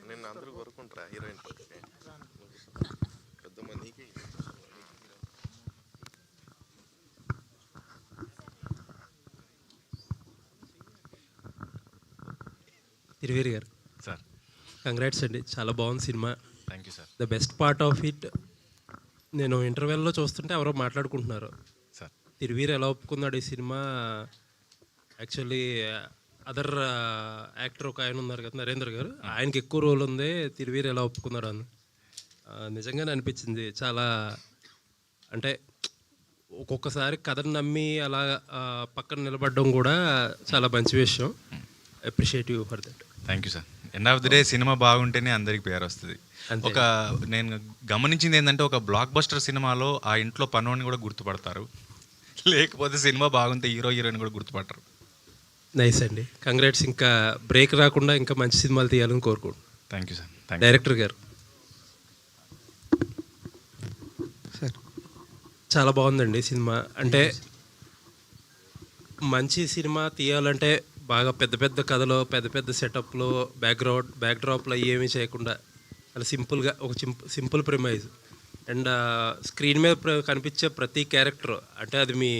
నిన్న అందరూ కోరుకుంటారా హీరోయిన్ పెద్ద మందికి. తిరువేరి గారు సార్, కంగ్రాట్స్ అండి, చాలా బాగుంది cinema. Thank you sir. The best part of it, నేను ఇంటర్వెల్లో చూస్తుంటే ఎవరో మాట్లాడుకుంటున్నారు, సార్ తిరువీర్ ఎలా ఒప్పుకున్నాడు ఈ సినిమా. యాక్చువల్లీ అదర్ యాక్టర్ ఒక ఆయన ఉన్నారు కదా, నరేంద్ర గారు, ఆయనకి ఎక్కువ రోల్ ఉంది, తిరువీర్ ఎలా ఒప్పుకున్నాడు అని. నిజంగానే అనిపించింది చాలా. అంటే ఒక్కొక్కసారి కథను నమ్మి అలా పక్కన నిలబడడం కూడా చాలా మంచి విషయం. Appreciate you for that. Thank you sir. End of the day cinema బాగుంటేనే అందరికి పేరు వస్తుంది. ఒక నేను గమనించింది ఏంటంటే, ఒక బ్లాక్ బస్టర్ సినిమాలో ఆ ఇంట్లో పనోని కూడా గుర్తుపడతారు, లేకపోతే సినిమా బాగుంటే హీరో హీరోయిన్ కూడా గుర్తుపడతారు. నైస్ అండి, కంగ్రాట్స్. ఇంకా బ్రేక్ రాకుండా ఇంకా మంచి సినిమాలు తీయాలని కోరుకుంటున్నాను. Thank you sir. డైరెక్టర్ గారు సార్, చాలా బాగుందండి సినిమా. అంటే మంచి సినిమా తీయాలంటే బాగా పెద్ద పెద్ద కథలో, పెద్ద పెద్ద సెటప్లో, బ్యాక్డ్రాప్లో ఏమీ చేయకుండా అలా సింపుల్గా ఒక సింపుల్ ప్రిమైజ్ అండ్ స్క్రీన్ మీద కనిపించే ప్రతి క్యారెక్టర్, అంటే అది మీ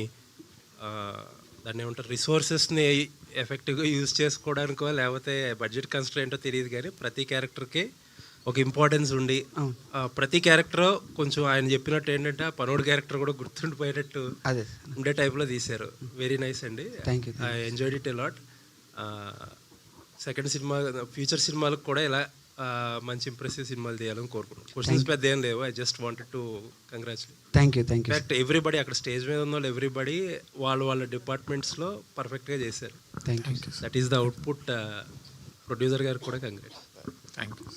దాన్ని ఏమంటారు, రిసోర్సెస్ని ఎఫెక్టివ్గా యూజ్ చేసుకోవడానికో లేకపోతే బడ్జెట్ కన్స్ట్రెయింటో తెలియదు, కానీ ప్రతి క్యారెక్టర్కి ఒక ఇంపార్టెన్స్ ఉండి ప్రతి క్యారెక్టర్ కొంచెం ఆయన చెప్పినట్టు ఏంటంటే ఆ పనోడు క్యారెక్టర్ కూడా గుర్తుండిపోయేటట్టు ఉండే టైప్లో తీశారు. వెరీ నైస్ అండి, I enjoyed it a lot. Second cinema, future సినిమాలకు కూడా ఇలా మంచి ఇంప్రెసివ్ సినిమాలు తీయాలని కోరుకుంటున్నాను. క్వశ్చన్స్ పెద్ద ఏం లేవు, I just wanted to congratulate. Thank you. In fact everybody అక్కడ స్టేజ్ మీద ఉన్న వాళ్ళు ఎవ్రీబడి వాళ్ళ డిపార్ట్మెంట్స్లో పర్ఫెక్ట్గా చేశారు. That is the output. Producer గారికి కూడా congrats. Thank you.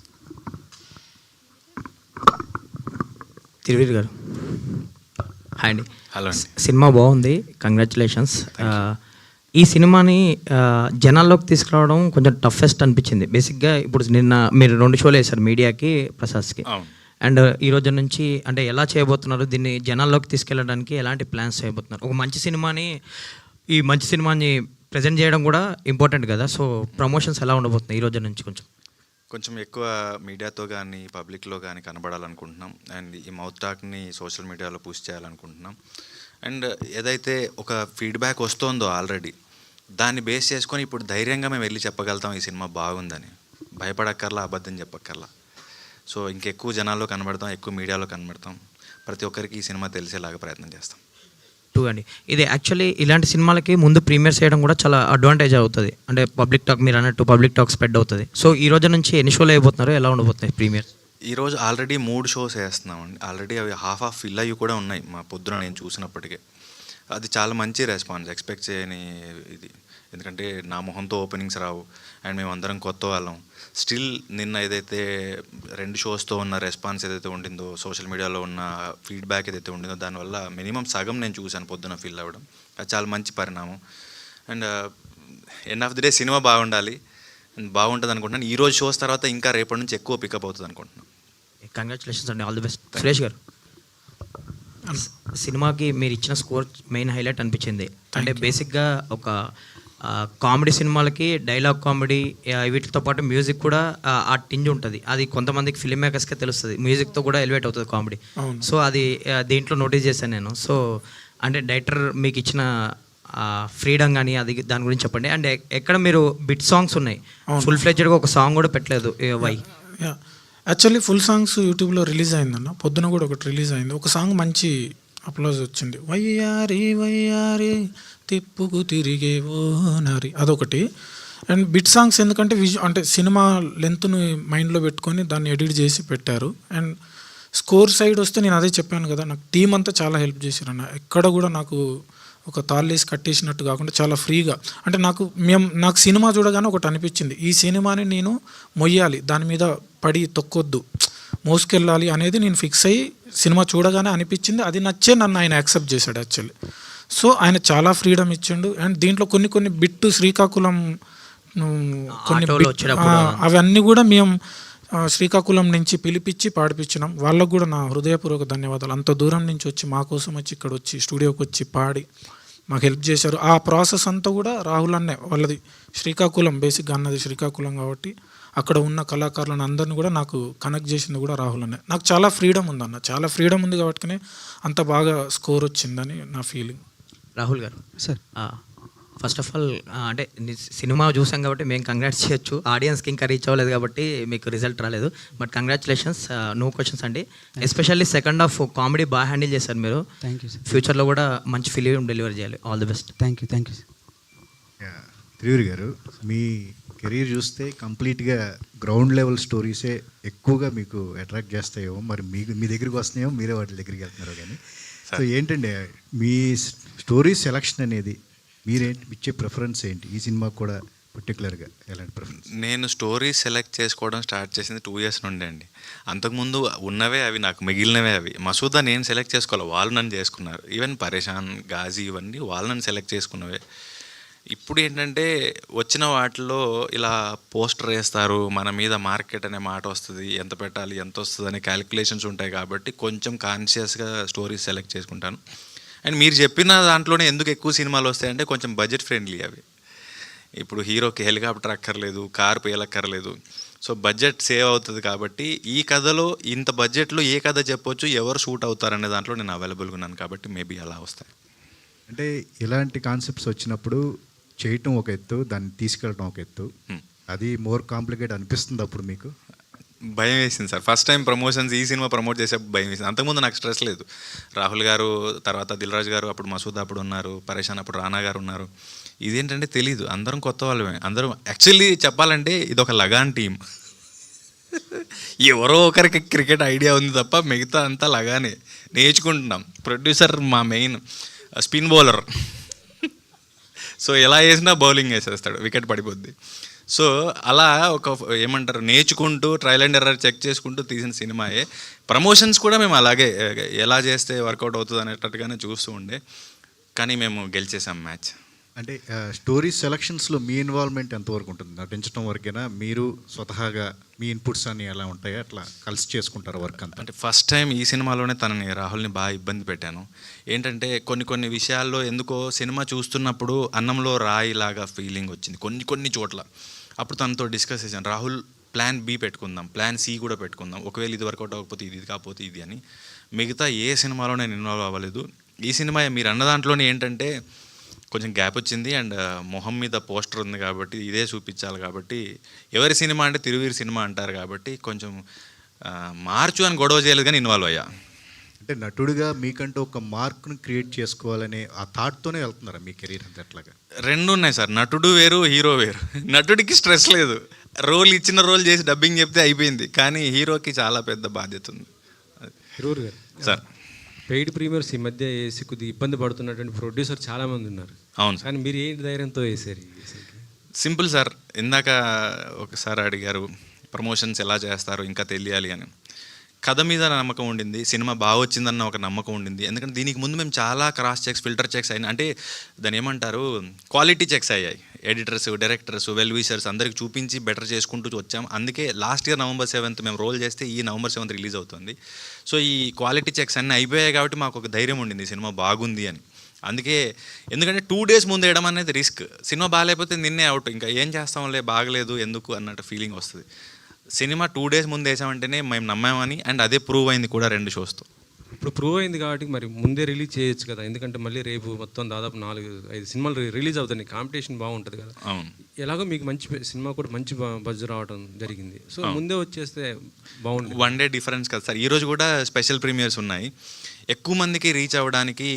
Thiruveer garu hi అండి. హలో. సినిమా బాగుంది, కంగ్రాచులేషన్స్. ఈ సినిమాని జనాల్లోకి తీసుకురావడం కొంచెం టఫెస్ట్ అనిపించింది. బేసిక్గా ఇప్పుడు నిన్న మీరు 2 షోలు వేశారు, మీడియాకి, ప్రసాద్కి. అండ్ ఈ రోజు నుంచి అంటే ఎలా చేయబోతున్నారు, దీన్ని జనాల్లోకి తీసుకెళ్ళడానికి ఎలాంటి ప్లాన్స్ చేయబోతున్నారు? ఒక మంచి సినిమాని ప్రజెంట్ చేయడం కూడా ఇంపార్టెంట్ కదా, సో ప్రమోషన్స్ ఎలా ఉండబోతున్నాయి ఈ రోజు నుంచి? కొంచెం ఎక్కువ మీడియాతో కానీ పబ్లిక్లో కానీ కనబడాలనుకుంటున్నాం. అండ్ ఈ మౌత్ టాక్ని సోషల్ మీడియాలో పుష్ చేయాలనుకుంటున్నాం. అండ్ ఏదైతే ఒక ఫీడ్బ్యాక్ వస్తుందో ఆల్రెడీ, దాన్ని బేస్ చేసుకొని ఇప్పుడు ధైర్యంగా మేము వెళ్ళి చెప్పగలుగుతాం ఈ సినిమా బాగుందని. భయపడక్కర్లా, అబద్ధం చెప్పక్కర్లా. సో ఇంకెక్కువ జనాల్లో కనబడతాం, ఎక్కువ మీడియాలో కనబడతాం, ప్రతి ఒక్కరికి ఈ సినిమా తెలిసేలాగా ప్రయత్నం చేస్తాం. టూ అండి, ఇది యాక్చువల్లీ ఇలాంటి సినిమాలకి ముందు ప్రీమియర్ చేయడం కూడా చాలా అడ్వాంటేజ్ అవుతుంది. అంటే పబ్లిక్ టాక్, మీరు అన్నట్టు పబ్లిక్ టాక్ స్ప్రెడ్ అవుతుంది. సో ఈ రోజు నుంచి ఎన్ని షోలు అయిపోతున్నారు, ఎలా ఉండబోతున్నాయి ప్రీమియర్? ఈరోజు ఆల్రెడీ 3 షోస్ వేస్తున్నామండి. ఆల్రెడీ అవి హాఫ్ ఫిల్ అయ్యి కూడా ఉన్నాయి మా పొద్దున నేను చూసినప్పటికే. అది చాలా మంచి రెస్పాన్స్, ఎక్స్పెక్ట్ చేయని ఇది. ఎందుకంటే నా మొహంతో ఓపెనింగ్స్ రావు, అండ్ మేము అందరం కొత్త వాళ్ళం. స్టిల్ నిన్న ఏదైతే 2 షోస్తో ఉన్న రెస్పాన్స్ ఏదైతే ఉండిందో, సోషల్ మీడియాలో ఉన్న ఫీడ్బ్యాక్ ఏదైతే ఉండిందో, దానివల్ల మినిమం సగం నేను చూశాను పొద్దున ఫిల్ అవ్వడం. అది చాలా మంచి పరిణామం. And end of the day cinema బాగుండాలి, బాగుంటుంది అనుకుంటున్నాను. ఈరోజు షోస్ తర్వాత ఇంకా రేపటి నుంచి ఎక్కువ పికప్ అవుతుంది అనుకుంటున్నాను. కంగ్రాచులేషన్స్ అండి, ఆల్ ది బెస్ట్. సురేష్ గారు, సినిమాకి మీరు ఇచ్చిన స్కోర్ మెయిన్ హైలైట్ అనిపించింది. అంటే బేసిక్గా ఒక కామెడీ సినిమాలకి డైలాగ్ కామెడీ వీటితో పాటు మ్యూజిక్ కూడా ఆ టింజ్ ఉంటుంది. అది కొంతమందికి ఫిల్మ్ మేకర్స్కే తెలుస్తుంది, మ్యూజిక్తో కూడా ఎలివేట్ అవుతుంది కామెడీ. సో అది దీంట్లో నోటీస్ చేశాను నేను. సో అంటే డైరెక్టర్ మీకు ఇచ్చిన ఫ్రీడమ్ కానీ అది దాని గురించి చెప్పండి. అండ్ ఎక్కడ మీరు బిట్ సాంగ్స్ ఉన్నాయి, ఫుల్ ఫ్లెడ్జ్డ్గా ఒక సాంగ్ కూడా పెట్టలేదు, వై? యాక్చువల్లీ ఫుల్ సాంగ్స్ యూట్యూబ్లో రిలీజ్ అయిందన్న, పొద్దున కూడా ఒకటి రిలీజ్ అయింది. ఒక సాంగ్ మంచి అప్లోజ్ వచ్చింది, వయ్యారి వయ్యారి తిప్పుకు తిరిగేవో నారి, అదొకటి. అండ్ బిట్ సాంగ్స్ ఎందుకంటే అంటే సినిమా లెంత్ను మైండ్లో పెట్టుకొని దాన్ని ఎడిట్ చేసి పెట్టారు. అండ్ స్కోర్ సైడ్ వస్తే నేను అదే చెప్పాను కదా, నాకు టీం అంతా చాలా హెల్ప్ చేశారన్న. ఎక్కడ కూడా నాకు ఒక తాళ్ళేసి కట్టేసినట్టు కాకుండా చాలా ఫ్రీగా, అంటే నాకు సినిమా చూడగానే ఒకటి అనిపించింది, ఈ సినిమాని నేను మొయ్యాలి, దాని మీద పడి తొక్కొద్దు, మోసుకెళ్ళాలి అనేది నేను ఫిక్స్ అయ్యి సినిమా చూడగానే అనిపించింది. అది నచ్చే నన్ను ఆయన యాక్సెప్ట్ చేశాడు యాక్చువల్లీ. సో ఆయన చాలా ఫ్రీడమ్ ఇచ్చిండు. అండ్ దీంట్లో కొన్ని బిట్టు శ్రీకాకుళం అవన్నీ కూడా మేము శ్రీకాకుళం నుంచి పిలిపించి పాడిపించినాం. వాళ్ళకు కూడా నా హృదయపూర్వక ధన్యవాదాలు. అంత దూరం నుంచి వచ్చి మా కోసం వచ్చి ఇక్కడ వచ్చి స్టూడియోకి వచ్చి పాడి మాకు హెల్ప్ చేశారు. ఆ ప్రాసెస్ అంతా కూడా రాహుల్ అన్నే వాళ్ళది శ్రీకాకుళం, బేసిక్గా అన్నది శ్రీకాకుళం కాబట్టి అక్కడ ఉన్న కళాకారులను అందరిని కూడా నాకు కనెక్ట్ చేసింది కూడా రాహుల్ అనే. నాకు చాలా ఫ్రీడమ్ ఉందన్న, చాలా ఫ్రీడమ్ ఉంది కాబట్టి అంత బాగా స్కోర్ వచ్చిందని నా ఫీలింగ్. రాహుల్ గారు సార్ ఫస్ట్ ఆఫ్ ఆల్ అంటే సినిమా చూసాం కాబట్టి మేము కంగ్రాట్స్ చేయొచ్చు. ఆడియన్స్కి ఇంకా రీచ్ అవ్వలేదు కాబట్టి మీకు రిజల్ట్ రాలేదు. బట్ కంగ్రాచులేషన్స్, నో క్వశ్చన్స్ అండి. ఎస్పెషల్లీ సెకండ్ హాఫ్ కామెడీ బాగా హ్యాండిల్ చేశారు మీరు. Thank you sir. ఫ్యూచర్లో కూడా మంచి ఫిలిం డెలివరీ చేయాలి. All the best. Thank you sir. Thiruveer garu, మీ కెరీర్ చూస్తే కంప్లీట్గా గ్రౌండ్ లెవెల్ స్టోరీసే ఎక్కువగా మీకు అట్రాక్ట్ చేస్తాయో, మరి మీ దగ్గరికి వస్తున్నాయో మీరే వాటి దగ్గరికి వెళ్తున్నారో కానీ. సో ఏంటండి మీ స్టోరీ సెలక్షన్ అనేది మీరేంటి ఇచ్చే ప్రిఫరెన్స్ ఏంటి? ఈ సినిమాకి కూడా పర్టికులర్గా ఎలాంటి ప్రిఫరెన్స్? నేను స్టోరీ సెలెక్ట్ చేసుకోవడం స్టార్ట్ చేసింది 2 years నుండి అండి. అంతకుముందు ఉన్నవే అవి, నాకు మిగిలినవే అవి. మసూదా నేను సెలెక్ట్ చేసుకోవాలి, వాళ్ళు నన్ను చేసుకున్నారు. ఈవెన్ పరేషాన్, గాజీ ఇవన్నీ వాళ్ళు నన్ను సెలెక్ట్ చేసుకున్నవే. ఇప్పుడు ఏంటంటే వచ్చిన వాటిలో ఇలా పోస్టర్ వేస్తారు, మన మీద మార్కెట్ అనే మాట వస్తుంది, ఎంత పెట్టాలి ఎంత వస్తుంది అనే క్యాలిక్యులేషన్స్ ఉంటాయి కాబట్టి కొంచెం కాన్షియస్గా స్టోరీస్ సెలెక్ట్ చేసుకుంటాను. అండ్ మీరు చెప్పిన దాంట్లోనే ఎందుకు ఎక్కువ సినిమాలు వస్తాయంటే కొంచెం బడ్జెట్ ఫ్రెండ్లీ అవి. ఇప్పుడు హీరోకి హెలికాప్టర్ అక్కర్లేదు, కారు పేలక్కర్లేదు, సో బడ్జెట్ సేవ్ అవుతుంది కాబట్టి ఈ కథలో ఇంత బడ్జెట్లో ఏ కథ చెప్పొచ్చు, ఎవరు షూట్ అవుతారనే దాంట్లో నేను అవైలబుల్గా ఉన్నాను కాబట్టి మేబీ అలా వస్తాయి. అంటే ఇలాంటి కాన్సెప్ట్స్ వచ్చినప్పుడు చేయటం ఒక ఎత్తు, దాన్ని తీసుకెళ్ళటం ఒక ఎత్తు. అది మోర్ కాంప్లికేట్ అనిపిస్తుంది అప్పుడు మీకు? భయం వేసింది సార్. ఫస్ట్ టైం ప్రమోషన్స్ ఈ సినిమా ప్రమోట్ చేసేప్పుడు భయం వేసింది. అంతకుముందు నాకు స్ట్రెస్ లేదు. రాహుల్ గారు, తర్వాత దిల్ రాజు గారు, అప్పుడు మసూద్ అప్పుడు ఉన్నారు, పరేషాన్ అప్పుడు రానా గారు ఉన్నారు. ఇదేంటంటే తెలీదు, అందరం కొత్త వాళ్ళమే. అందరం యాక్చువల్లీ చెప్పాలంటే ఇది ఒక లగాన్ టీం. ఎవరో ఒకరికి క్రికెట్ ఐడియా ఉంది తప్ప మిగతా అంతా లగానే నేర్చుకుంటున్నాం. ప్రొడ్యూసర్ మా మెయిన్ స్పిన్ బౌలర్, సో ఎలా వేసినా బౌలింగ్ వేసేస్తాడు, వికెట్ పడిపోద్ది. సో అలా ఒక ఏమంటారు నేర్చుకుంటూ ట్రయల్ అండ్ ఎర్రర్ చెక్ చేసుకుంటూ తీసిన సినిమాయే. ప్రమోషన్స్ కూడా మేము అలాగే ఎలా చేస్తే వర్కౌట్ అవుతుంది అనేటట్టుగానే చూస్తూ ఉండే, కానీ మేము గెలిచేసాం మ్యాచ్. అంటే స్టోరీ సెలక్షన్స్లో మీ ఇన్వాల్వ్మెంట్ ఎంతవరకు ఉంటుంది? నటించడం వరకేనా, మీరు స్వతహాగా మీ ఇన్పుట్స్ అన్ని ఎలా ఉంటాయో అట్లా కలిసి చేసుకుంటారు వర్క్ అంతా? అంటే ఫస్ట్ టైం ఈ సినిమాలోనే రాహుల్ని బాగా ఇబ్బంది పెట్టాను. ఏంటంటే కొన్ని విషయాల్లో ఎందుకో సినిమా చూస్తున్నప్పుడు అన్నంలో రాయిలాగా ఫీలింగ్ వచ్చింది కొన్ని చోట్ల. అప్పుడు తనతో డిస్కస్ చేశాను, రాహుల్ ప్లాన్ బి పెట్టుకుందాం, ప్లాన్ సి కూడా పెట్టుకుందాం, ఒకవేళ ఇది వర్కౌట్ అవ్వకపోతే ఇది కాకపోతే ఇది అని. మిగతా ఏ సినిమాలో నేను ఇన్వాల్వ్ అవ్వలేదు. ఈ సినిమా మీరు అన్న దాంట్లోనే ఏంటంటే కొంచెం గ్యాప్ వచ్చింది, అండ్ మొహం మీద పోస్టర్ ఉంది కాబట్టి ఇదే చూపించాలి కాబట్టి, ఎవరి సినిమా అంటే తిరువీరి సినిమా అంటారు కాబట్టి కొంచెం మార్చు అని గొడవ చేయలేదు కానీ ఇన్వాల్వ్ అయ్యా. అంటే నటుడిగా మీకంటూ ఒక మార్క్ను క్రియేట్ చేసుకోవాలనే ఆ థాట్తోనే వెళ్తున్నారా మీ కెరీర్ అంతా? ఎట్లాగా? రెండు ఉన్నాయి సార్, నటుడు వేరు, హీరో వేరు. నటుడికి స్ట్రెస్ లేదు, ఇచ్చిన రోల్ చేసి డబ్బింగ్ చెప్తే అయిపోయింది, కానీ హీరోకి చాలా పెద్ద బాధ్యత ఉంది. హిరోర్ గారు సార్, పెయిడ్ ప్రీమియర్స్ ఈ మధ్య వేసి కొద్దిగా ఇబ్బంది పడుతున్నటువంటి ప్రొడ్యూసర్ చాలామంది ఉన్నారు. అవును సార్. కానీ మీరు ఏంటి ధైర్యంతో వేసారు? సింపుల్ సార్, ఇందాక ఒకసారి అడిగారు ప్రమోషన్స్ ఎలా చేస్తారు ఇంకా తెలియాలి అని. కథ మీద నమ్మకం ఉండింది, సినిమా బాగా వచ్చిందన్న ఒక నమ్మకం ఉండింది. ఎందుకంటే దీనికి ముందు మేము చాలా క్రాస్ చెక్స్, ఫిల్టర్ చెక్స్ అయినా, అంటే దాని ఏమంటారు క్వాలిటీ చెక్స్ అయ్యాయి. ఎడిటర్స్, డైరెక్టర్స్, వెల్ విషర్స్ అందరికి చూపించి బెటర్ చేసుకుంటూ వచ్చాం. అందుకే లాస్ట్ ఇయర్ November 7th మేము రోల్ చేస్తే ఈ November 7th రిలీజ్ అవుతుంది. సో ఈ క్వాలిటీ చెక్స్ అన్నీ అయిపోయాయి కాబట్టి మాకు ఒక ధైర్యం ఉండింది సినిమా బాగుంది అని. అందుకే, ఎందుకంటే 2 days ముందు వేయడం అనేది రిస్క్. సినిమా బాగాలేకపోతే నిన్నే అవుట్, ఇంకా ఏం చేస్తాంలే బాగలేదు ఎందుకు అన్నట్టు ఫీలింగ్ వస్తుంది. సినిమా 2 days ముందు వేసామంటేనే మేము నమ్మామని, అండ్ అదే ప్రూవ్ అయింది కూడా 2 shows. ఇప్పుడు ప్రూవ్ అయింది కాబట్టి మరి ముందే రిలీజ్ చేయొచ్చు కదా, ఎందుకంటే మళ్ళీ రేపు మొత్తం దాదాపు 4-5 సినిమాలు రిలీజ్ అవుతాయి, కాంపిటీషన్ బాగుంటుంది కదా. అవును, ఎలాగో మీకు మంచి సినిమా కూడా మంచి బజ్ రావడం జరిగింది, సో ముందే వచ్చేస్తే బాగుంటుంది. 1 day డిఫరెన్స్ కదా సార్. ఈరోజు కూడా స్పెషల్ ప్రీమియర్స్ ఉన్నాయి. ఎక్కువ మందికి రీచ్ అవ్వడానికి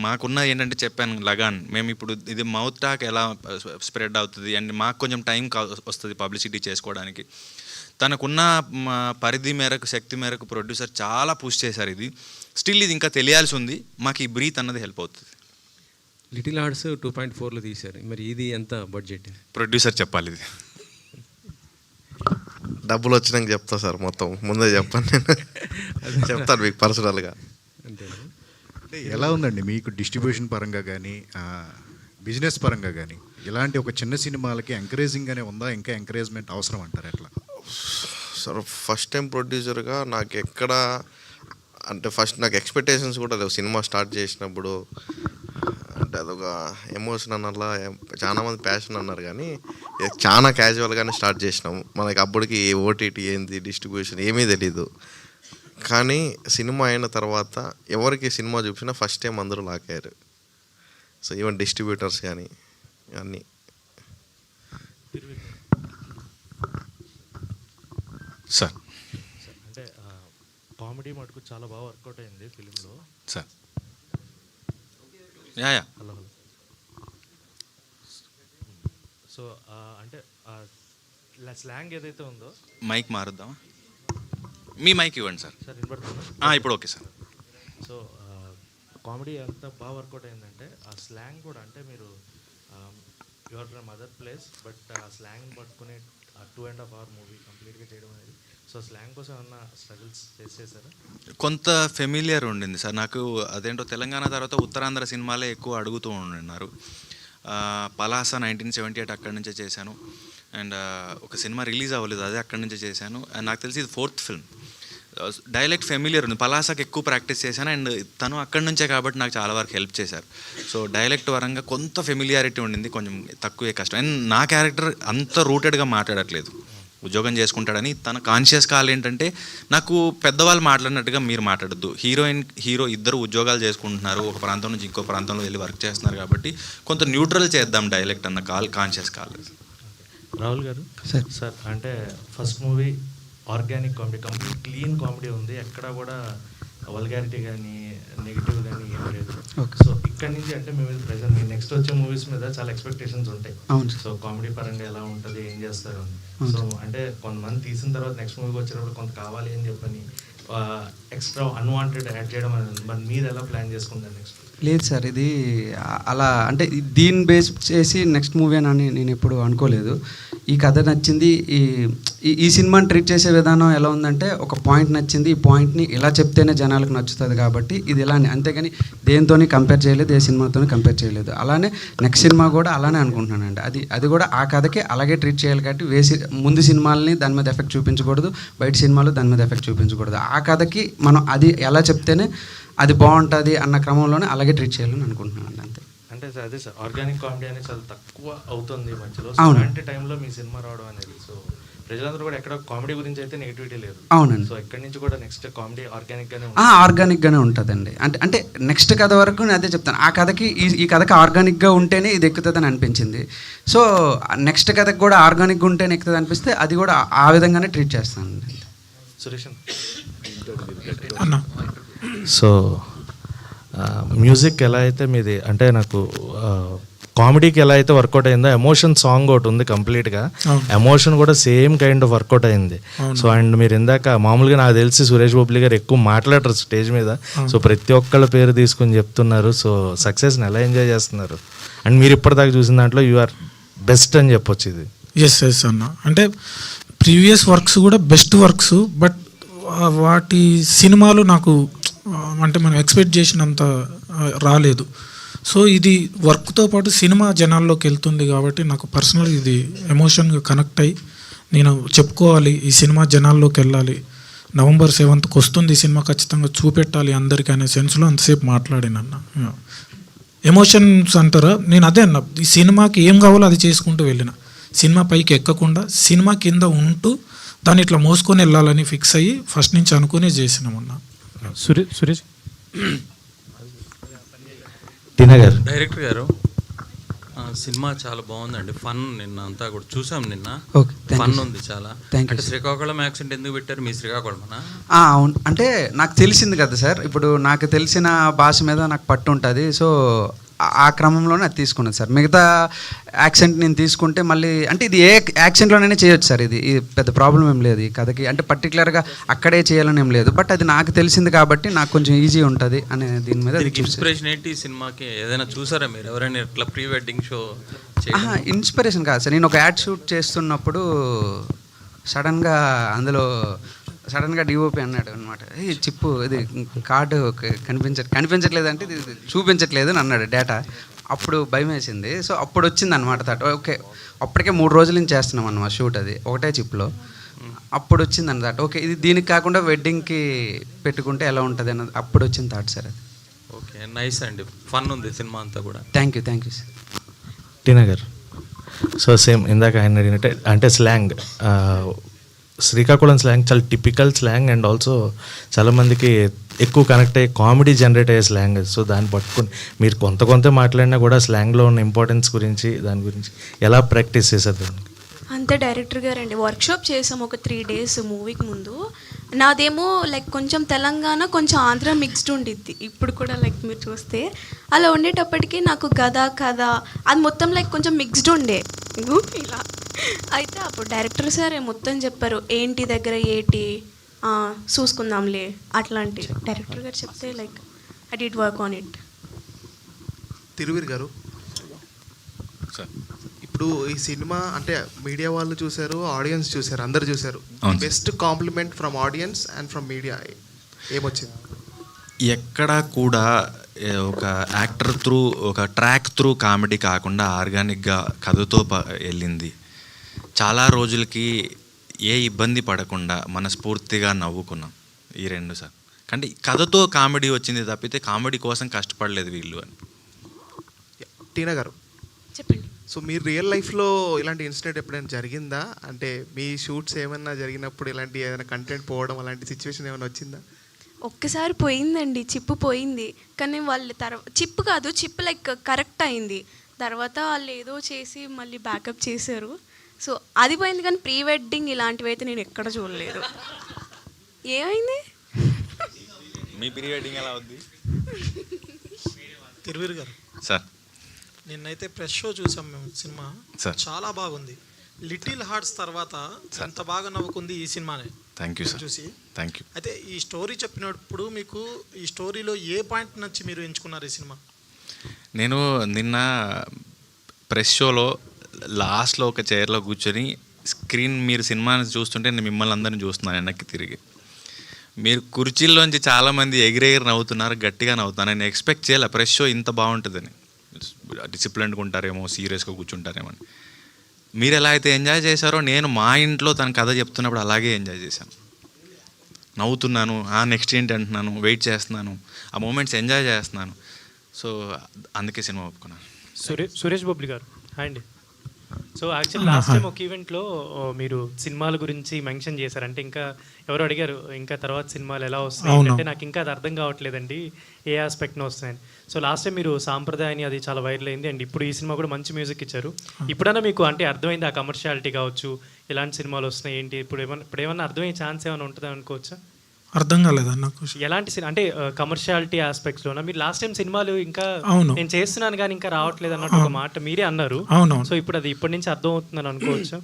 మాకున్న ఏంటంటే చెప్పాను లగాన్, మేము ఇప్పుడు ఇది మౌత్ టాక్ ఎలా స్ప్రెడ్ అవుతుంది అండ్ మాకు కొంచెం టైం వస్తుంది పబ్లిసిటీ చేసుకోవడానికి. తనకున్న పరిధి మేరకు, శక్తి మేరకు ప్రొడ్యూసర్ చాలా పుష్ చేశారు. ఇది స్టిల్ ఇది ఇంకా తెలియాల్సి ఉంది. మాకు ఈ బ్రీత్ అన్నది హెల్ప్ అవుతుంది. లిటిల్ హార్ట్స్ 2.4లో తీశారు, మరి ఇది ఎంత బడ్జెట్? ప్రొడ్యూసర్ చెప్పాలి. ఇది డబ్బులు వచ్చినాక చెప్తా సార్, మొత్తం ముందే చెప్పాను నేను. చెప్తాను మీకు పర్సనల్గా. అంతేనా? అంటే ఎలా ఉందండి మీకు డిస్ట్రిబ్యూషన్ పరంగా కానీ బిజినెస్ పరంగా కానీ ఇలాంటి ఒక చిన్న సినిమాలకి ఎంకరేజింగ్గానే ఉందా, ఇంకా ఎంకరేజ్మెంట్ అవసరం అంటారు ఎట్లా? సార్ ఫస్ట్ టైం ప్రొడ్యూసర్గా నాకు ఎక్కడ అంటే ఫస్ట్ నాకు ఎక్స్పెక్టేషన్స్ కూడా లేవు సినిమా స్టార్ట్ చేసినప్పుడు. అంటే అదొక ఎమోషన్ అన్నలా చాలా మంది ప్యాషన్ అన్నారు, కానీ ఇది చాలా క్యాజువల్గానే స్టార్ట్ చేసినాము. మనకి అప్పటికి ఓటీటీ ఏంది, డిస్ట్రిబ్యూషన్ ఏమీ తెలీదు. కానీ సినిమా అయిన తర్వాత ఎవరికి సినిమా చూపించినా ఫస్ట్ టైం అందరూ లాక్ అయ్యారు. సో ఈవెన్ డిస్ట్రిబ్యూటర్స్ కానీ అన్నీ. సార్ అంటే కామెడీ మటుకు చాలా బాగా వర్కౌట్ అయింది ఫిలింలో. సార్ యా హలో సో అంటే స్లాంగ్ ఏదైతే ఉందో, మైక్ మారుద్దామా? మీ మైక్ ఇవ్వండి సార్. సార్ వినబడుతుందా? ఇప్పుడు ఓకే సార్. సో కామెడీ ఎంత బాగా వర్కౌట్ అయిందంటే ఆ స్లాంగ్ కూడా, అంటే మీరు your from other place but ఆ స్లాంగ్ పట్టుకుని 2.5 hour మూవీ కంప్లీట్గా చేయడం అనేది, సో స్లాంగ్ కోసం ఏమన్నా స్ట్రగుల్స్ ఫేస్ చేశారా? కొంత ఫెమిలియర్ ఉండింది సార్ నాకు. అదేంటో తెలంగాణ తర్వాత ఉత్తరాంధ్ర సినిమాలే ఎక్కువ అడుగుతూ ఉన్నారు. పలాస 1978 అక్కడి నుంచే చేశాను. అండ్ ఒక సినిమా రిలీజ్ అవ్వలేదు, అదే అక్కడి నుంచే చేశాను. అండ్ నాకు తెలిసి ఇది 4th ఫిల్మ్. డైలెక్ట్ ఫెమిలియర్ ఉంది. పలాసకి ఎక్కువ ప్రాక్టీస్ చేశాను. అండ్ తను అక్కడి నుంచే కాబట్టి నాకు చాలా వరకు హెల్ప్ చేశారు. సో డైలెక్ట్ పరంగా కొంత ఫెమిలియారిటీ ఉండింది, కొంచెం తక్కువే కష్టం. అండ్ నా క్యారెక్టర్ అంత రూటెడ్గా మాట్లాడట్లేదు, ఉద్యోగం చేసుకుంటాడని. తన కాన్షియస్ కాల్ ఏంటంటే, నాకు పెద్దవాళ్ళు మాట్లాడినట్టుగా మీరు మాట్లాడద్దు, హీరో ఇద్దరు ఉద్యోగాలు చేసుకుంటున్నారు, ఒక ప్రాంతం నుంచి ఇంకో ప్రాంతంలో వెళ్ళి వర్క్ చేస్తున్నారు, కాబట్టి కొంత న్యూట్రల్ చేద్దాం డైలెక్ట్ అన్న కాన్షియస్ కాల్. రాహుల్ గారు సార్ అంటే first movie organic comedy, complete clean comedy ఉంది, ఎక్కడ కూడా వల్గారిటీ కానీ నెగిటివ్ కానీ ఏం లేదు. సో ఇక్కడ నుంచి అంటే మీ మీద ప్రెజర్, మీ నెక్స్ట్ వచ్చే మూవీస్ మీద చాలా ఎక్స్పెక్టేషన్స్ ఉంటాయి. సో కామెడీ పరంగా ఎలా ఉంటుంది, ఏం చేస్తారు అని. సో అంటే కొంతమంది తీసిన తర్వాత నెక్స్ట్ మూవీకి వచ్చేటప్పుడు కొంత కావాలి అని చెప్పని ఎక్స్ట్రా అన్వాంటెడ్ యాడ్ చేయడం అనేది, మరి మీరు ఎలా ప్లాన్ చేసుకుంటారు నెక్స్ట్? లేదు సార్, ఇది అలా అంటే దీన్ని బేస్ చేసి నెక్స్ట్ మూవీ అని నేను ఎప్పుడు అనుకోలేదు. ఈ కథ నచ్చింది, ఈ సినిమాని ట్రీట్ చేసే విధానం ఎలా ఉందంటే, ఒక పాయింట్ నచ్చింది, ఈ పాయింట్ని ఇలా చెప్తేనే జనాలకు నచ్చుతుంది కాబట్టి ఇది ఇలానే, అంతేగాని దేనితోని కంపేర్ చేయలేదు, ఏ సినిమాతో కంపేర్ చేయలేదు. అలానే నెక్స్ట్ సినిమా కూడా అలానే అనుకుంటున్నానండి. అది కూడా ఆ కథకి అలాగే ట్రీట్ చేయాలి కాబట్టి ముందు సినిమాలని దాని మీద ఎఫెక్ట్ చూపించకూడదు, బయట సినిమాలు దాని మీద ఎఫెక్ట్ చూపించకూడదు. ఆ కథకి మనం అది ఎలా చెప్తేనే అది బాగుంటుంది అన్న క్రమంలోనే అలాగే ట్రీట్ చేయాలని అనుకుంటున్నాను అంతే. అంటే సార్ అదే సార్, ఆర్గానిక్ కామెడీ అనేది చాలా తక్కువ అవుతుంది మధ్యలో. అవును. అలాంటి టైంలో మీ సినిమా రావడం అనేది, సో ప్రజలందరూ కూడా ఎక్కడ కామెడీ గురించి అయితే నెగిటివిటీ లేదు. అవునండి. సో ఎక్కడి నుంచి కూడా నెక్స్ట్ కామెడీ ఆర్గానిక్గానే ఆర్గానిక్గానే ఉంటుందండి. అంటే నెక్స్ట్ కథ వరకు నేను అదే చెప్తాను, ఆ కథకి ఈ కథకి ఆర్గానిక్గా ఉంటేనే ఇది ఎక్కుతుందని అనిపించింది. సో నెక్స్ట్ కథకి కూడా ఆర్గానిక్గా ఉంటేనే ఎక్కుతుంది అనిపిస్తే అది కూడా ఆ విధంగానే ట్రీట్ చేస్తానండి. సురేష్ అన్న సో మ్యూజిక్ ఎలా అయితే మీది, అంటే నాకు కామెడీకి ఎలా అయితే వర్కౌట్ అయిందో, ఎమోషన్ సాంగ్ ఒకటి ఉంది కంప్లీట్గా, ఎమోషన్ కూడా సేమ్ కైండ్ ఆఫ్ వర్కౌట్ అయింది. సో అండ్ మీరు ఇందాక మామూలుగా నాకు తెలిసి సురేష్ బొబ్లీ గారు ఎక్కువ మాట్లాడరు స్టేజ్ మీద, సో ప్రతి ఒక్కళ్ళ పేరు తీసుకుని చెప్తున్నారు. సో సక్సెస్ని ఎలా ఎంజాయ్ చేస్తున్నారు? అండ్ మీరు ఇప్పటిదాకా చూసిన దాంట్లో యు ఆర్ బెస్ట్ అని చెప్పొచ్చు ఇది. ఎస్ అన్న, అంటే ప్రీవియస్ వర్క్స్ కూడా బెస్ట్ వర్క్స్, బట్ వాటి సినిమాలు నాకు అంటే మనం ఎక్స్పెక్ట్ చేసినంత రాలేదు. సో ఇది వర్క్తో పాటు సినిమా జనాల్లోకి వెళ్తుంది కాబట్టి నాకు పర్సనల్ ఇది ఎమోషన్గా కనెక్ట్ అయ్యి నేను చెప్పుకోవాలి, ఈ సినిమా జనాల్లోకి వెళ్ళాలి, November 7th వస్తుంది ఈ సినిమా, ఖచ్చితంగా చూపెట్టాలి అందరికీ అనే సెన్స్లో అంతసేపు మాట్లాడినన్న. ఎమోషన్స్ అంటారా, నేను అదే అన్న, ఈ సినిమాకి ఏం కావాలో అది చేసుకుంటూ వెళ్ళిన, సినిమా పైకి ఎక్కకుండా సినిమా కింద ఉంటూ దాన్ని ఇట్లా మోసుకొని వెళ్ళాలని ఫిక్స్ అయ్యి ఫస్ట్ నుంచి అనుకునే చేసినామన్నా. సురేష్ దినగర్ డైరెక్టర్ గారు, సినిమా చాలా బాగుందండి. ఫన్ నిన్న అంతా కూడా చూసాం, నిన్న ఫన్ ఉంది చాలా. అంటే శ్రీకాకుళం యాక్సెంట్ ఎందుకు పెట్టారు? మీ శ్రీకాకుళమనా? అవును, అంటే నాకు తెలిసింది కదా సార్, ఇప్పుడు నాకు తెలిసిన భాష మీద నాకు పట్టు ఉంటుంది. సో ఆ క్రమంలోనే అది తీసుకున్నది సార్. మిగతా యాక్సెంట్ నేను తీసుకుంటే మళ్ళీ అంటే ఇది ఏ యాక్సెంట్లోనైనా చేయొచ్చు సార్, ఇది పెద్ద ప్రాబ్లం ఏం లేదు ఈ కథకి. అంటే పర్టికులర్గా అక్కడే చేయాలని ఏం లేదు, బట్ అది నాకు తెలిసింది కాబట్టి నాకు కొంచెం ఈజీ ఉంటుంది అనే దీని మీద. ఇన్స్పిరేషన్ ఏంటి ఈ సినిమాకి? ఏదైనా చూసారా మీరు? ఎవరైనా ఇట్లా ప్రీ వెడ్డింగ్ షో? ఇన్స్పిరేషన్ కాదు సార్, నేను ఒక యాడ్ షూట్ చేస్తున్నప్పుడు సడన్గా డిఓపి అన్నాడు అనమాట, చిప్పు ఇది కార్డు కనిపించట్లేదు అంటే ఇది చూపించట్లేదు అని అన్నాడు డేటా. అప్పుడు భయం వేసింది. సో అప్పుడు వచ్చింది అనమాట థాట్, ఓకే అప్పటికే 3 రోజుల నుంచి చేస్తున్నాం అన్నమాట షూట్, అది ఒకటే చిప్లో. అప్పుడు వచ్చింది అన్నమాట, ఓకే ఇది దీనికి కాకుండా వెడ్డింగ్కి పెట్టుకుంటే ఎలా ఉంటుంది అన్నది అప్పుడు వచ్చింది థాట్ సార్ అది. ఓకే, నైస్ అండి, ఫన్ ఉంది సినిమా అంతా కూడా. Thank you sir. టీనా గారు, సో సేమ్ ఇందాక ఆయన అడిగినట్టే, అంటే స్లాంగ్, శ్రీకాకుళం స్లాంగ్ చాలా టిపికల్ స్లాంగ్ అండ్ ఆల్సో చాలామందికి ఎక్కువ కనెక్ట్ అయ్యి కామెడీ జనరేట్ అయ్యే స్లాంగ్. సో దాన్ని పట్టుకుని మీరు కొంత మాట్లాడినా కూడా స్లాంగ్లో ఉన్న ఇంపార్టెన్స్ గురించి, దాని గురించి ఎలా ప్రాక్టీస్ చేశారు దానికి? అంతే డైరెక్టర్ గారు అండి, వర్క్షాప్ చేసాము ఒక 3 days మూవీకి ముందు. నాదేమో లైక్ కొంచెం తెలంగాణ కొంచెం ఆంధ్ర మిక్స్డ్ ఉండిద్ది ఇప్పుడు కూడా, లైక్ మీరు చూస్తే అలా ఉండేటప్పటికి నాకు కథ అది మొత్తం లైక్ కొంచెం మిక్స్డ్ ఉండే ఇలా. అయితే అప్పుడు డైరెక్టర్ సార్ మొత్తం చెప్పారు, ఏంటి దగ్గర ఏంటి చూసుకుందాంలే అట్లాంటి. డైరెక్టర్ గారు చెప్తే like I did work on it. Thiruveer గారు, ఇప్పుడు ఈ సినిమా అంటే మీడియా వాళ్ళు చూశారు, ఆడియన్స్ చూశారు, అందరు చూశారు. Best compliment from audience and from media ఏమొచ్చింది? ఎక్కడా కూడా ఒక యాక్టర్ త్రూ, ఒక ట్రాక్ త్రూ కామెడీ కాకుండా ఆర్గానిక్గా కథతో వెళ్ళింది. చాలా రోజులకి ఏ ఇబ్బంది పడకుండా మనస్ఫూర్తిగా నవ్వుకున్నాం ఈ 2 సార్. అంటే కథతో కామెడీ వచ్చింది తప్పితే కామెడీ కోసం కష్టపడలేదు వీళ్ళు అని. టీనా గారు చెప్పండి. సో మీరు రియల్ లైఫ్లో ఇలాంటి ఇన్సిడెంట్ ఎప్పుడైనా జరిగిందా? అంటే మీ షూట్స్ ఏమైనా జరిగినప్పుడు ఇలాంటి ఏదైనా కంటెంట్ పోవడం అలాంటి సిచ్యువేషన్ ఏమైనా వచ్చిందా? ఒక్కసారి పోయిందండి, చిప్పు పోయింది. కానీ వాళ్ళు చిప్పు కాదు, చిప్పు లైక్ కరెక్ట్ అయింది. తర్వాత వాళ్ళు ఏదో చేసి మళ్ళీ బ్యాకప్ చేశారు. సో అది పోయింది. కానీ ప్రీ వెడ్డింగ్ ఇలాంటివి అయితే నేను ఎక్కడ చూడలేదు. ఏమైంది? మీ ప్రీ వెడ్డింగ్ ఎలా అవుద్ది? తిరువీర్ గారు సార్, నిన్నైతే ప్రెస్ షో చూసాం మేము సినిమా, చాలా బాగుంది. లిటిల్ హార్ట్స్ తర్వాత ఎంత బాగా నవ్వుకుంది ఈ సినిమానే. థ్యాంక్ యూ సార్, చూసి థ్యాంక్ యూ. అయితే ఈ స్టోరీ చెప్పినప్పుడు మీకు ఈ స్టోరీలో ఏ పాయింట్ నచ్చి మీరు ఎంచుకున్నారు ఈ సినిమా? నేను నిన్న ప్రెస్ షోలో లాస్ట్లో ఒక చైర్లో కూర్చొని స్క్రీన్, మీరు సినిమాని చూస్తుంటే నేను మిమ్మల్ని అందరిని చూస్తున్నాను వెనక్కి తిరిగి. మీరు కుర్చీల్లోంచి చాలామంది ఎగిరెగిరి నవ్వుతున్నారు, గట్టిగా నవ్వుతున్నారు. నేను ఎక్స్పెక్ట్ చేయాలి ప్రెస్ షో ఇంత బాగుంటుందని. డిసిప్లిన్డ్గా ఉంటారేమో, సీరియస్గా కూర్చుంటారేమో అని. మీరు ఎలా అయితే ఎంజాయ్ చేశారో నేను మా ఇంట్లో తన కథ చెప్తున్నప్పుడు అలాగే ఎంజాయ్ చేశాను. నవ్వుతున్నాను, నెక్స్ట్ ఏంటి అంటున్నాను, వెయిట్ చేస్తున్నాను, ఆ మూమెంట్స్ ఎంజాయ్ చేస్తున్నాను. సో అందుకే సినిమా ఒప్పుకున్నాను. సురేష్ బొబ్లి గారు, హాయ్ అండి. సో యాక్చువల్లీ లాస్ట్ టైం ఒక ఈవెంట్లో మీరు సినిమాల గురించి మెన్షన్ చేశారు. అంటే ఇంకా ఎవరు అడిగారు ఇంకా తర్వాత సినిమాలు ఎలా వస్తాయి అంటే, నాకు ఇంకా అది అర్థం కావట్లేదండి ఏ ఆస్పెక్ట్ను వస్తాయని. సో లాస్ట్ టైం మీరు సాంప్రదాయాన్ని అది చాలా వైరల్ అయింది. అండ్ ఇప్పుడు ఈ సినిమా కూడా మంచి మ్యూజిక్ ఇచ్చారు. ఇప్పుడన్నా మీకు అంటే అర్థమైంది ఆ కమర్షియాలిటీ కావచ్చు, ఎలాంటి సినిమాలు వస్తున్నాయి ఏంటి, ఇప్పుడు ఏమన్నా అర్థమయ్యే ఛాన్స్ ఏమైనా ఉంటుందా అనుకోవచ్చా? అర్థం కాలేదా నాకు? ఎలాంటి అంటే కమర్షియాలిటీ ఆస్పెక్ట్స్లోనా? మీరు లాస్ట్ టైం సినిమాలు ఇంకా నేను చేస్తున్నాను కానీ ఇంకా రావట్లేదు అన్నట్టు ఒక మాట మీరే అన్నారు. సో ఇప్పుడు అది ఇప్పటి నుంచి అర్థం అవుతుందని అనుకోవచ్చా?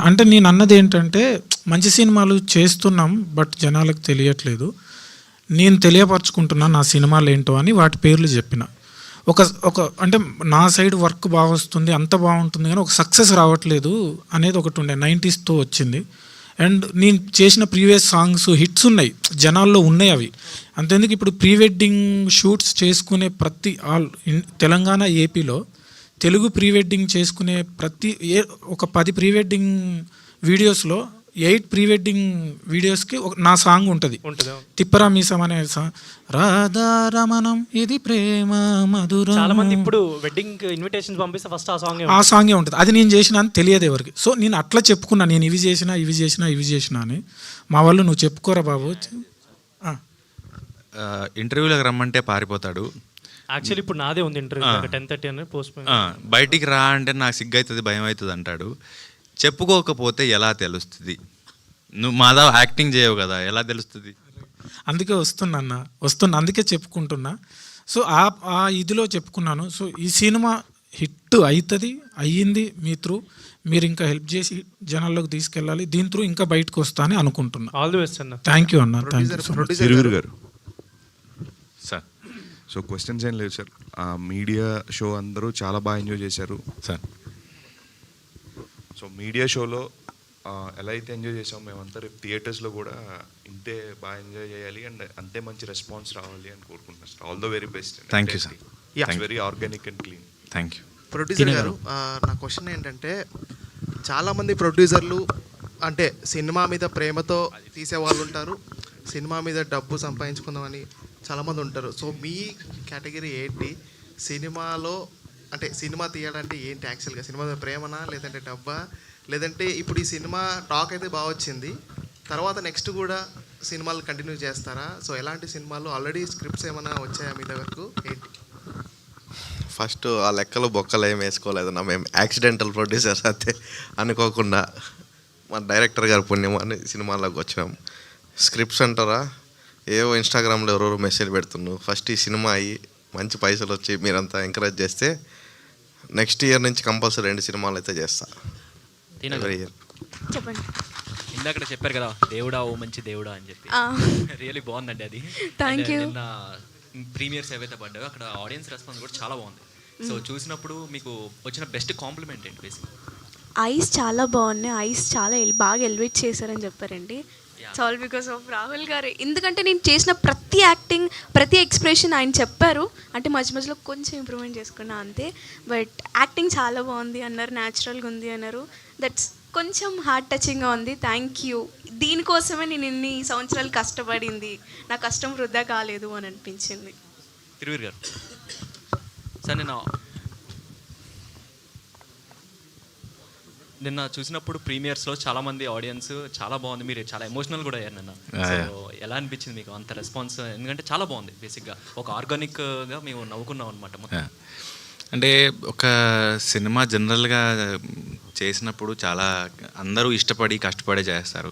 అంటే నేను అన్నది ఏంటంటే, మంచి సినిమాలు చేస్తున్నాం బట్ జనాలకు తెలియట్లేదు. నేను తెలియపరచుకుంటున్నా నా సినిమాలు ఏంటో అని వాటి పేర్లు చెప్పిన. ఒక అంటే నా సైడ్ వర్క్ బాగా వస్తుంది, అంత బాగుంటుంది, కానీ ఒక సక్సెస్ రావట్లేదు అనేది ఒకటి ఉండే 90sతో వచ్చింది. అండ్ నేను చేసిన ప్రీవియస్ సాంగ్స్ హిట్స్ ఉన్నాయి, జనాల్లో ఉన్నాయి అవి. అంతేందుకు ఇప్పుడు ప్రీ వెడ్డింగ్ షూట్స్ చేసుకునే ప్రతి తెలంగాణ, ఏపీలో తెలుగు ప్రీ వెడ్డింగ్ చేసుకునే ఒక 10 ప్రీ వెడ్డింగ్ వీడియోస్లో 8 ప్రీ వెడ్డింగ్ వీడియోస్కి నా సాంగ్ ఉంటుంది. తిప్పరా మీసం అనే సాంగ్, రాధా రమణం ఇది ప్రేమ మధురం. చాలా మంది ఇప్పుడు వెడ్డింగ్ ఇన్విటేషన్స్ పంపిస్తే ఫస్ట్ ఆ సాంగే ఉంటుంది. అది నేను చేసిన అని తెలియదు ఎవరికి. సో నేను అట్లా చెప్పుకున్నా, నేను ఇవి చేసిన అని. మా వాళ్ళు నువ్వు చెప్పుకోరా బాబు. ఇంటర్వ్యూలోకి రమ్మంటే పారిపోతాడు. యాక్చువల్లీ ఇప్పుడు నాదే ఉంది ఇంటర్వ్యూ 10:30 అని పోస్ట్. బయటికి రా అంటే నాకు సిగ్గు అవుతుంది, భయం అవుతుంది అంటాడు. చెప్పుకోకపోతే ఎలా తెలుస్తుంది? నువ్వు మాదా యాక్టింగ్ చేయవు కదా, ఎలా తెలుస్తుంది? అందుకే వస్తున్నా, అందుకే చెప్పుకుంటున్నా. సో ఆ ఇదిలో చెప్పుకున్నాను. సో ఈ సినిమా హిట్ అవుతుంది, అయ్యింది మీ త్రూ. మీరు ఇంకా హెల్ప్ చేసి జనాల్లోకి తీసుకెళ్ళాలి. దీని త్రూ ఇంకా బయటకు వస్తా అని అనుకుంటున్నా. ఆల్ ది బెస్ట్ అన్న. థ్యాంక్ యూ అన్న. తిరువీర్ గారు సార్, సో క్వశ్చన్స్ ఏం లేదు సార్. మీడియా షో అందరూ చాలా బాగా ఎంజాయ్ చేశారు సార్. సో మీడియా షోలో ఎలా అయితే ఎంజాయ్ చేసాం మేమంతా రేపు థియేటర్స్లో కూడా ఇంతే బాగా ఎంజాయ్ చేయాలి అండ్ అంతే మంచి రెస్పాన్స్ రావాలి అని కోరుకుంటున్నాను sir. All the very best. Thank you sir. It's very organic and clean. Thank you. Producer గారు, నా క్వశ్చన్ ఏంటంటే, చాలామంది ప్రొడ్యూసర్లు అంటే సినిమా మీద ప్రేమతో తీసే వాళ్ళు ఉంటారు, సినిమా మీద డబ్బు సంపాదించుకుందామని చాలామంది ఉంటారు. సో మీ కేటగిరీ ఏంటి? సినిమాలో అంటే సినిమా తీయాలంటే ఏంటి యాక్చువల్గా? సినిమా మీద ప్రేమనా, లేదంటే డబ్బా, లేదంటే ఇప్పుడు ఈ సినిమా టాక్ అయితే బాగా వచ్చింది, తర్వాత నెక్స్ట్ కూడా సినిమాలు కంటిన్యూ చేస్తారా? సో ఎలాంటి సినిమాలు ఆల్రెడీ స్క్రిప్ట్స్ ఏమైనా వచ్చాయా మీ దగ్గరకు ఏంటి? ఫస్ట్ ఆ లెక్కలు బొక్కలు ఏం వేసుకోలేదన్నా, మేము యాక్సిడెంటల్ ప్రొడ్యూసర్స్ అయితే అనుకోకుండా మా డైరెక్టర్ గారు పుణ్యం అని సినిమాలోకి వచ్చినాం. స్క్రిప్ట్స్ అంటారా, ఏవో ఇన్స్టాగ్రామ్లో ఎవరెవరు మెసేజ్ పెడుతున్నారు. ఫస్ట్ ఈ సినిమా అయ్యి మంచి పైసలు వచ్చి మీరంతా ఎంకరేజ్ చేస్తే నెక్స్ట్ ఇయర్ నుంచి కంపల్సరీ 2 సినిమాలు అయితే చేస్తా. Every year. చెప్పండి. ఇందాక చెప్పారు కదా దేవుడా ఓ మంచి దేవుడా అని చెప్పి, రియల్లీ బాగుందండి అది. Thank you. నిన్న ప్రీమియర్స్ ఏవైతే పడ్డాయో అక్కడ ఆడియన్స్ రెస్పాన్స్ కూడా చాలా బాగుంది. సో చూసినప్పుడు మీకు వచ్చిన బెస్ట్ కాంప్లిమెంట్ ఏంటి? బేసిక్ ఐస్ చాలా బాగున్నాయి, ఐస్ చాలా బాగా ఎలివేట్ చేశారని చెప్పారండి. It's all because of Rahul గారు. ఎందుకంటే నేను చేసిన ప్రతి యాక్టింగ్, ప్రతి ఎక్స్ప్రెషన్ ఆయన చెప్పారు, అంటే మధ్య మధ్యలో కొంచెం ఇంప్రూవ్మెంట్ చేసుకున్నా అంతే. బట్ యాక్టింగ్ చాలా బాగుంది అన్నారు, న్యాచురల్గా ఉంది అన్నారు. దట్స్ కొంచెం హార్ట్ టచింగ్గా ఉంది. Thank you. దీనికోసమే నేను ఇన్ని సంవత్సరాలు కష్టపడింది, నా కష్టం వృధా కాలేదు అని అనిపించింది. తిరువీర్ గారు సార్, నిన్న చూసినప్పుడు ప్రీమియర్స్లో చాలామంది ఆడియన్స్ చాలా బాగుంది, మీరు చాలా ఎమోషనల్ కూడా అయ్యారు నిన్న. సో ఎలా అనిపించింది మీకు అంత రెస్పాన్స్? ఎందుకంటే చాలా బాగుంది, బేసిక్గా ఒక ఆర్గానిక్గా మేము నవ్వుకున్నాం అనమాట. అంటే ఒక సినిమా జనరల్గా చేసినప్పుడు చాలా అందరూ ఇష్టపడి కష్టపడే చేస్తారు.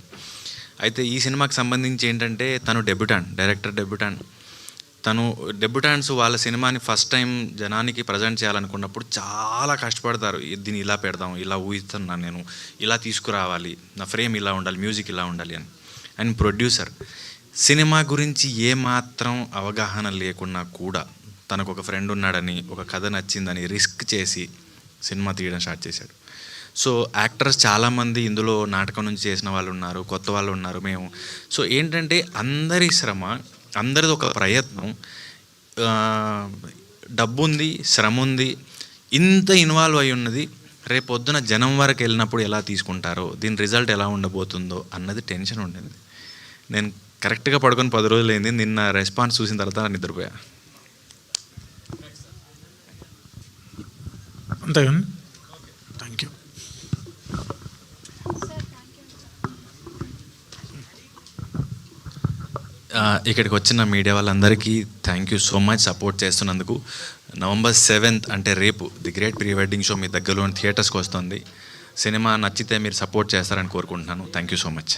అయితే ఈ సినిమాకి సంబంధించి ఏంటంటే తను డైరెక్టర్ డెబ్యూటాంట్. తను డెబ్యూటాంట్స్ వాళ్ళ సినిమాని ఫస్ట్ టైం జనానికి ప్రజెంట్ చేయాలనుకున్నప్పుడు చాలా కష్టపడతారు. దీన్ని ఇలా పెడదాం, ఇలా ఊహిస్తున్నాను నేను, ఇలా తీసుకురావాలి, నా ఫ్రేమ్ ఇలా ఉండాలి, మ్యూజిక్ ఇలా ఉండాలి అని. అండ్ ప్రొడ్యూసర్ సినిమా గురించి ఏమాత్రం అవగాహన లేకున్నా కూడా తనకు ఒక ఫ్రెండ్ ఉన్నాడని, ఒక కథ నచ్చిందని రిస్క్ చేసి సినిమా తీయడం స్టార్ట్ చేశాడు. సో యాక్టర్స్ చాలామంది ఇందులో నాటకం నుంచి చేసిన వాళ్ళు ఉన్నారు, కొత్త వాళ్ళు ఉన్నారు, మేము. సో ఏంటంటే అందరి శ్రమ, అందరిది ఒక ప్రయత్నం, డబ్బు ఉంది, శ్రమ ఉంది, ఇంత ఇన్వాల్వ్ అయి ఉన్నది. రేపొద్దున జనం వరకు వెళ్ళినప్పుడు ఎలా తీసుకుంటారో, దీని రిజల్ట్ ఎలా ఉండబోతుందో అన్నది టెన్షన్ ఉండేది. నేను కరెక్ట్గా పడుకొని 10 రోజులైంది. నిన్న రెస్పాన్స్ చూసిన తర్వాత నిద్రపోయా. అంతేగాని థ్యాంక్ యూ. ఇక్కడికి వచ్చిన మీడియా వాళ్ళందరికీ thank you so much support చేస్తున్నందుకు. November 7th అంటే రేపు the great pre wedding show me దగ్గరలోని థియేటర్స్కి వస్తుంది. సినిమా నచ్చితే మీరు సపోర్ట్ చేస్తారని కోరుకుంటున్నాను. Thank you so much.